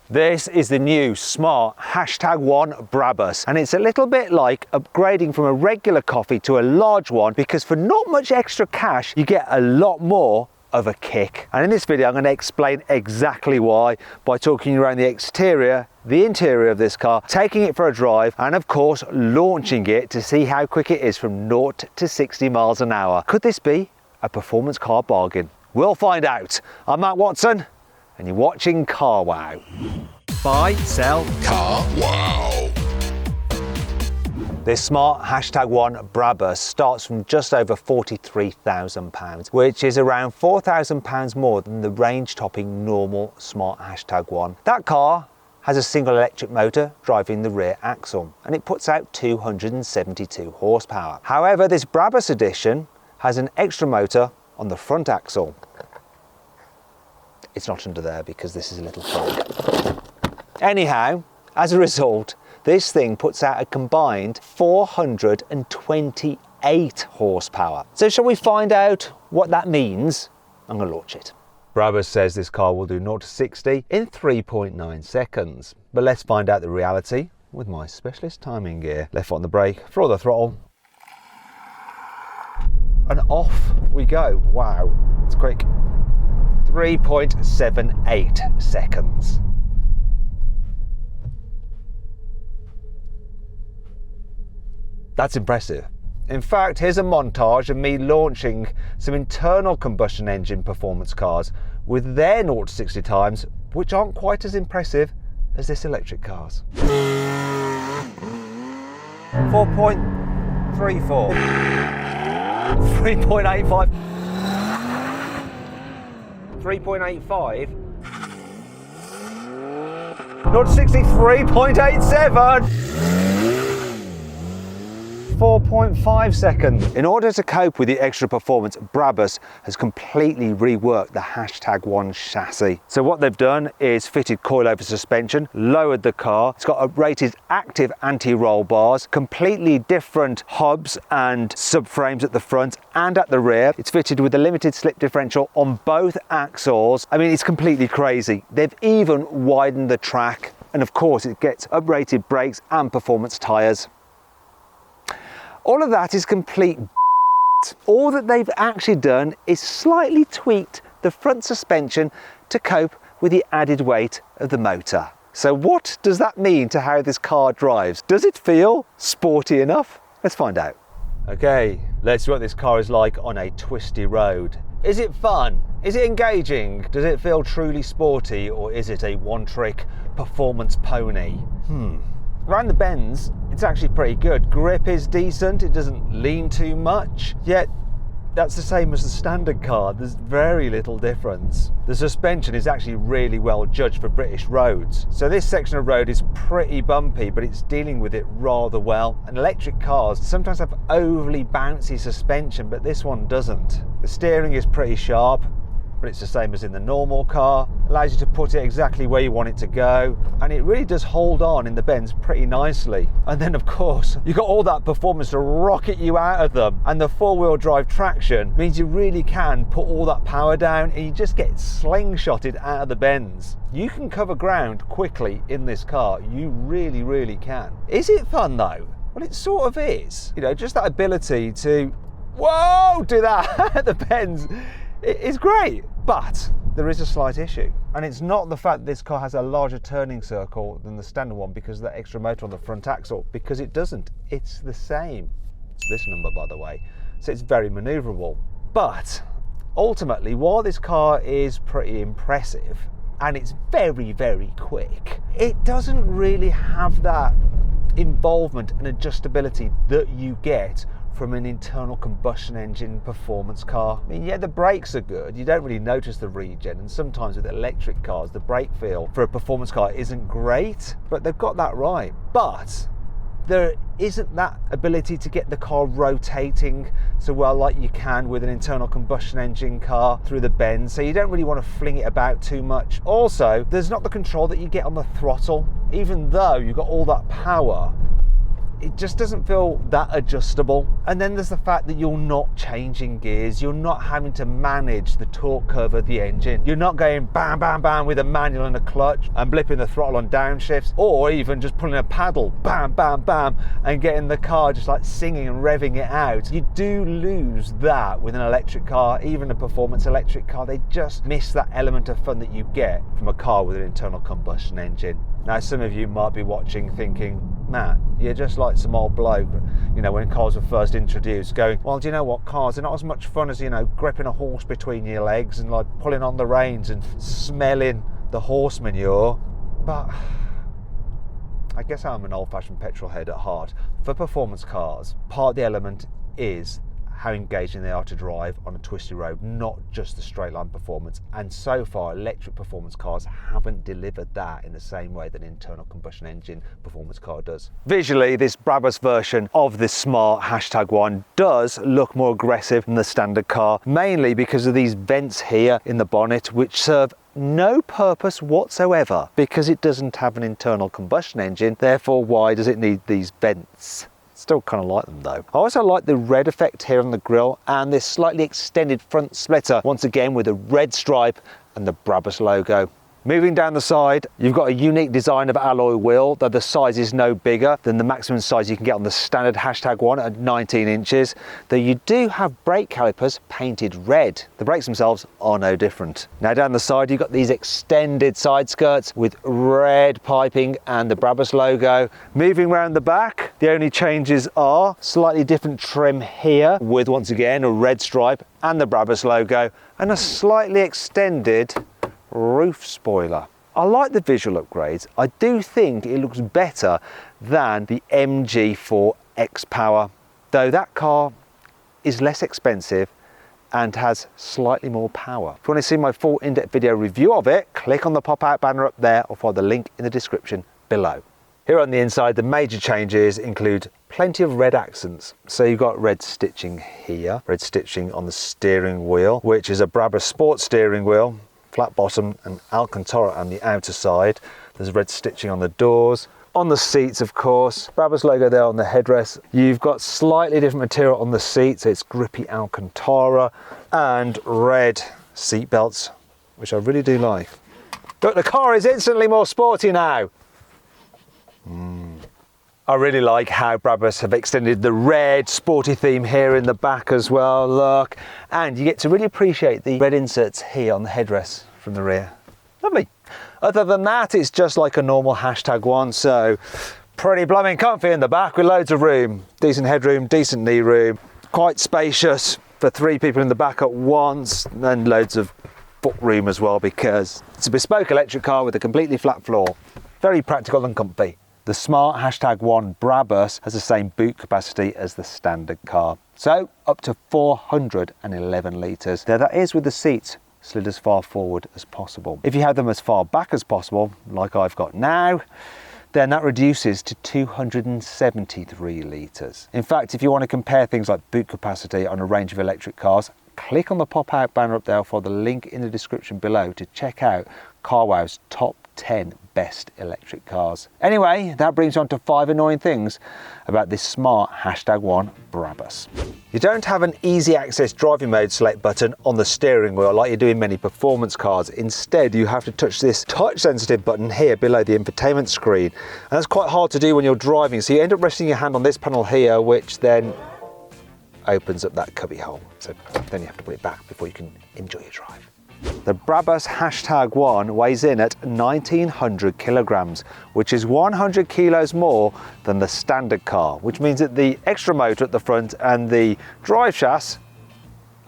This is the new smart #1 Brabus, and it's a little bit like upgrading from a regular coffee to a large one, because for not much extra cash you get a lot more of a kick. And in this video I'm going to explain exactly why by talking you around the exterior, the interior of this car, taking it for a drive, and of course launching it to see how quick it is from 0 to 60 miles an hour. Could this be a performance car bargain? We'll find out. I'm Matt Watson and you're watching Carwow. Buy, sell, Carwow. This smart #1 Brabus starts from just over £43,000, which is around £4,000 more than the range-topping normal smart #1. That car has a single electric motor driving the rear axle, and it puts out 272 horsepower. However, this Brabus edition has an extra motor on the front axle. It's not under there because this is a little fog. Anyhow, as a result, this thing puts out a combined 428 horsepower. So shall we find out what that means? I'm going to launch it. Brabus says this car will do 0 to 60 in 3.9 seconds. But let's find out the reality with my specialist timing gear. Left foot on the brake, floor the throttle, and off we go. Wow, it's quick. 3.78 seconds. That's impressive. In fact, here's a montage of me launching some internal combustion engine performance cars with their 0 to 60 times, which aren't quite as impressive as this electric car's. 4.34, 3.85, 3.85, 0 to 60, 3.87. 4.5 seconds. In order to cope with the extra performance, Brabus has completely reworked the #1 chassis. So what they've done is fitted coilover suspension, lowered the car. It's got uprated active anti-roll bars, completely different hubs and subframes at the front and at the rear. It's fitted with a limited slip differential on both axles. I mean, it's completely crazy. They've even widened the track, and of course it gets uprated brakes and performance tyres. All of that is complete b****. All that they've actually done is slightly tweaked the front suspension to cope with the added weight of the motor. So what does that mean to how this car drives? Does it feel sporty enough? Let's find out. Okay, let's see what this car is like on a twisty road. Is it fun? Is it engaging? Does it feel truly sporty, or is it a one-trick performance pony? Around the bends, it's actually pretty good. Grip is decent, it doesn't lean too much, yet that's the same as the standard car. There's very little difference. The suspension is actually really well judged for British roads. So this section of road is pretty bumpy, but it's dealing with it rather well. And electric cars sometimes have overly bouncy suspension, but this one doesn't. The steering is pretty sharp, but it's the same as in the normal car. Allows you to put it exactly where you want it to go, and it really does hold on in the bends pretty nicely. And then of course you've got all that performance to rocket you out of them, and the four-wheel drive traction means you really can put all that power down and you just get slingshotted out of the bends. You can cover ground quickly in this car, you really can. Is it fun though? Well, it sort of is. You know, just that ability to, whoa, do that at the bends. It's great, but there is a slight issue, and it's not the fact that this car has a larger turning circle than the standard one because of that extra motor on the front axle, because it doesn't. It's the same. It's this number, by the way, so it's very manoeuvrable. But ultimately, while this car is pretty impressive and it's very quick, it doesn't really have that involvement and adjustability that you get from an internal combustion engine performance car. I mean, yeah, the brakes are good. You don't really notice the regen, and sometimes with electric cars, the brake feel for a performance car isn't great, but they've got that right. But there isn't that ability to get the car rotating so well like you can with an internal combustion engine car through the bends, so you don't really want to fling it about too much. Also, there's not the control that you get on the throttle. Even though you've got all that power, it just doesn't feel that adjustable. And then there's the fact that you're not changing gears, you're not having to manage the torque curve of the engine, you're not going bam bam bam with a manual and a clutch and blipping the throttle on downshifts, or even just pulling a paddle bam bam bam and getting the car just like singing and revving it out. You do lose that with an electric car, even a performance electric car. They just miss that element of fun that you get from a car with an internal combustion engine. Now, some of you might be watching thinking, Matt, you're just like some old bloke, you know, when cars were first introduced, going, well, do you know what, cars are not as much fun as, you know, gripping a horse between your legs and like pulling on the reins and smelling the horse manure. But I guess I'm an old-fashioned petrol head at heart. For performance cars, part of the element is how engaging they are to drive on a twisty road, not just the straight line performance. And so far, electric performance cars haven't delivered that in the same way that an internal combustion engine performance car does. Visually, this Brabus version of this smart #1 does look more aggressive than the standard car, mainly because of these vents here in the bonnet, which serve no purpose whatsoever because it doesn't have an internal combustion engine. Therefore, why does it need these vents? Still kind of like them though. I also like the red effect here on the grille and this slightly extended front splitter, once again with a red stripe and the Brabus logo. Moving down the side, you've got a unique design of alloy wheel, though the size is no bigger than the maximum size you can get on the standard #1 at 19 inches, though you do have brake calipers painted red. The brakes themselves are no different. Now down the side, you've got these extended side skirts with red piping and the Brabus logo. Moving around the back, the only changes are slightly different trim here with, once again, a red stripe and the Brabus logo, and a slightly extended roof spoiler. I like the visual upgrades. I do think it looks better than the MG4 X-Power, though that car is less expensive and has slightly more power. If you want to see my full in-depth video review of it, click on the pop-out banner up there or follow the link in the description below. Here on the inside, the major changes include plenty of red accents. So you've got red stitching here, red stitching on the steering wheel, which is a Brabus Sport steering wheel, flat bottom and Alcantara on the outer side. There's red stitching on the doors. On the seats, of course, Brabus logo there on the headrest. You've got slightly different material on the seats. It's grippy Alcantara and red seat belts, which I really do like. Look, the car is instantly more sporty now. I really like how Brabus have extended the red sporty theme here in the back as well, look. And you get to really appreciate the red inserts here on the headrest from the rear. Lovely. Other than that, it's just like a normal #1, so pretty blooming comfy in the back with loads of room. Decent headroom, decent knee room, quite spacious for 3 people in the back at once, and loads of foot room as well because it's a bespoke electric car with a completely flat floor. Very practical and comfy. The smart #1 Brabus has the same boot capacity as the standard car, so up to 411 litres. There that is with the seats slid as far forward as possible. If you have them as far back as possible, like I've got now, then that reduces to 273 litres. In fact, if you want to compare things like boot capacity on a range of electric cars, click on the pop-out banner up there for the link in the description below to check out Carwow's top 10 best electric cars. Anyway, that brings on to 5 annoying things about this smart #1 Brabus. You don't have an easy access driving mode select button on the steering wheel like you do in many performance cars. Instead, you have to touch this touch sensitive button here below the infotainment screen. And that's quite hard to do when you're driving, so you end up resting your hand on this panel here, which then opens up that cubby hole. So then you have to put it back before you can enjoy your drive. The Brabus #1 weighs in at 1900 kilograms, which is 100 kilos more than the standard car, which means that the extra motor at the front and the drive chassis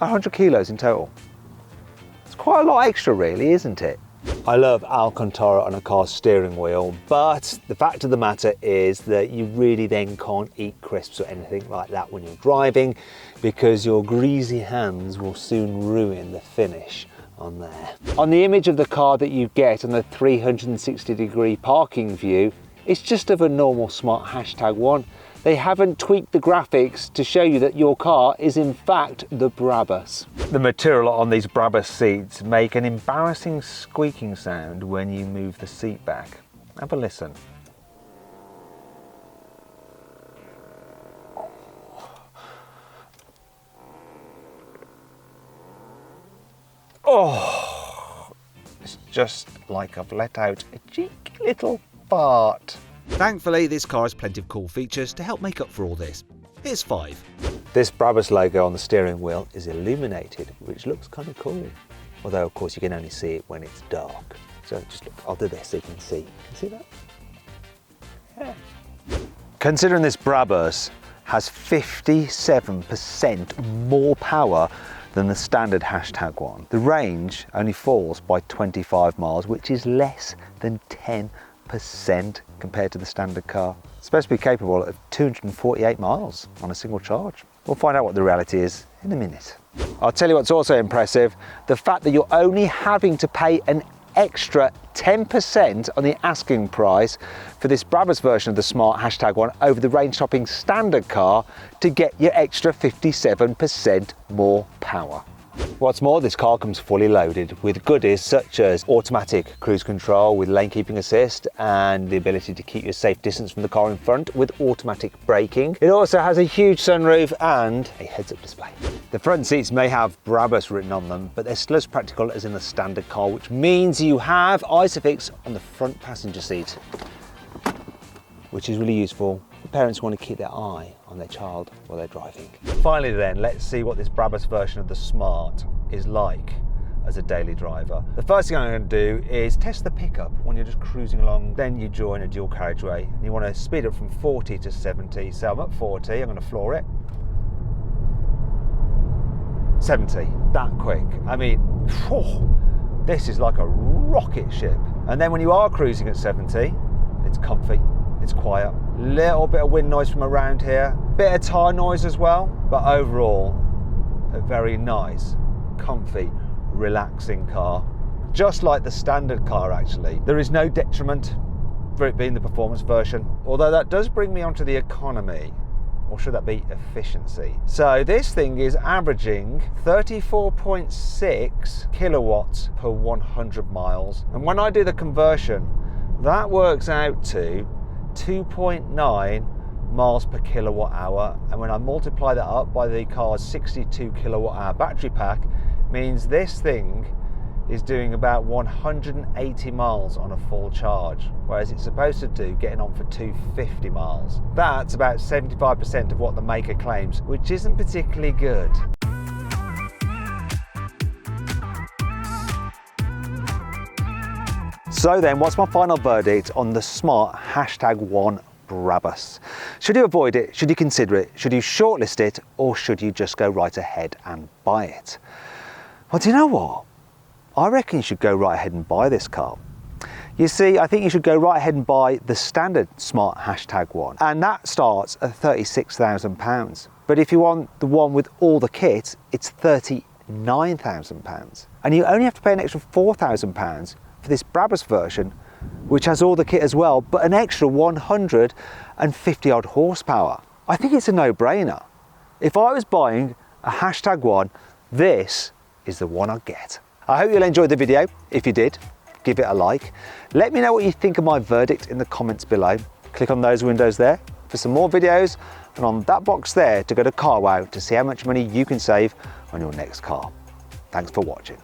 are 100 kilos in total. It's quite a lot extra really, isn't it? I love Alcantara on a car's steering wheel, but the fact of the matter is that you really then can't eat crisps or anything like that when you're driving because your greasy hands will soon ruin the finish on there. On the image of the car that you get on the 360-degree parking view, it's just of a normal smart #1. They haven't tweaked the graphics to show you that your car is in fact the Brabus. The material on these Brabus seats make an embarrassing squeaking sound when you move the seat back. Have a listen. Oh, it's just like I've let out a cheeky little fart. Thankfully, this car has plenty of cool features to help make up for all this. Here's 5. This Brabus logo on the steering wheel is illuminated, which looks kind of cool. Although, of course, you can only see it when it's dark. So just look, I'll do this so you can see. Can you see that? Yeah. Considering this Brabus has 57% more power than the standard #1, the range only falls by 25 miles, which is less than 10% compared to the standard car. It's supposed to be capable of 248 miles on a single charge. We'll find out what the reality is in a minute. I'll tell you what's also impressive, the fact that you're only having to pay an extra 10% on the asking price for this Brabus version of the smart #1 over the range-topping standard car to get your extra 57% more power. What's more, this car comes fully loaded with goodies such as automatic cruise control with lane keeping assist and the ability to keep your safe distance from the car in front with automatic braking. It also has a huge sunroof and a heads-up display. The front seats may have Brabus written on them, but they're still as practical as in the standard car, which means you have ISOFIX on the front passenger seat, which is really useful for parents who want to keep their eye on their child while they're driving. Finally then, let's see what this Brabus version of the Smart is like as a daily driver. The first thing I'm going to do is test the pickup when you're just cruising along. Then you join a dual carriageway and you want to speed up from 40 to 70. So I'm at 40, I'm going to floor it. 70, that quick. I mean, this is like a rocket ship. And then when you are cruising at 70, it's comfy. It's quiet, little bit of wind noise from around here, bit of tyre noise as well, but overall a very nice, comfy, relaxing car. Just like the standard car actually. There is no detriment for it being the performance version, although that does bring me onto the economy, or should that be efficiency. So this thing is averaging 34.6 kilowatts per 100 miles. And when I do the conversion, that works out to 2.9 miles per kilowatt hour, and when I multiply that up by the car's 62 kilowatt hour battery pack, means this thing is doing about 180 miles on a full charge, whereas it's supposed to do getting on for 250 miles. That's about 75% of what the maker claims, which isn't particularly good. So then, what's my final verdict on the smart #1 Brabus? Should you avoid it? Should you consider it? Should you shortlist it? Or should you just go right ahead and buy it? Well, do you know what? I reckon you should go right ahead and buy this car. You see, I think you should go right ahead and buy the standard smart #1, and that starts at £36,000. But if you want the one with all the kit, it's £39,000. And you only have to pay an extra £4,000 for this Brabus version, which has all the kit as well, but an extra 150 odd horsepower. I think it's a no-brainer. If I was buying a #1, this is the one I'd get. I hope you'll enjoy the video. If you did, give it a like. Let me know what you think of my verdict in the comments below. Click on those windows there for some more videos, and on that box there to go to CarWow to see how much money you can save on your next car. Thanks for watching.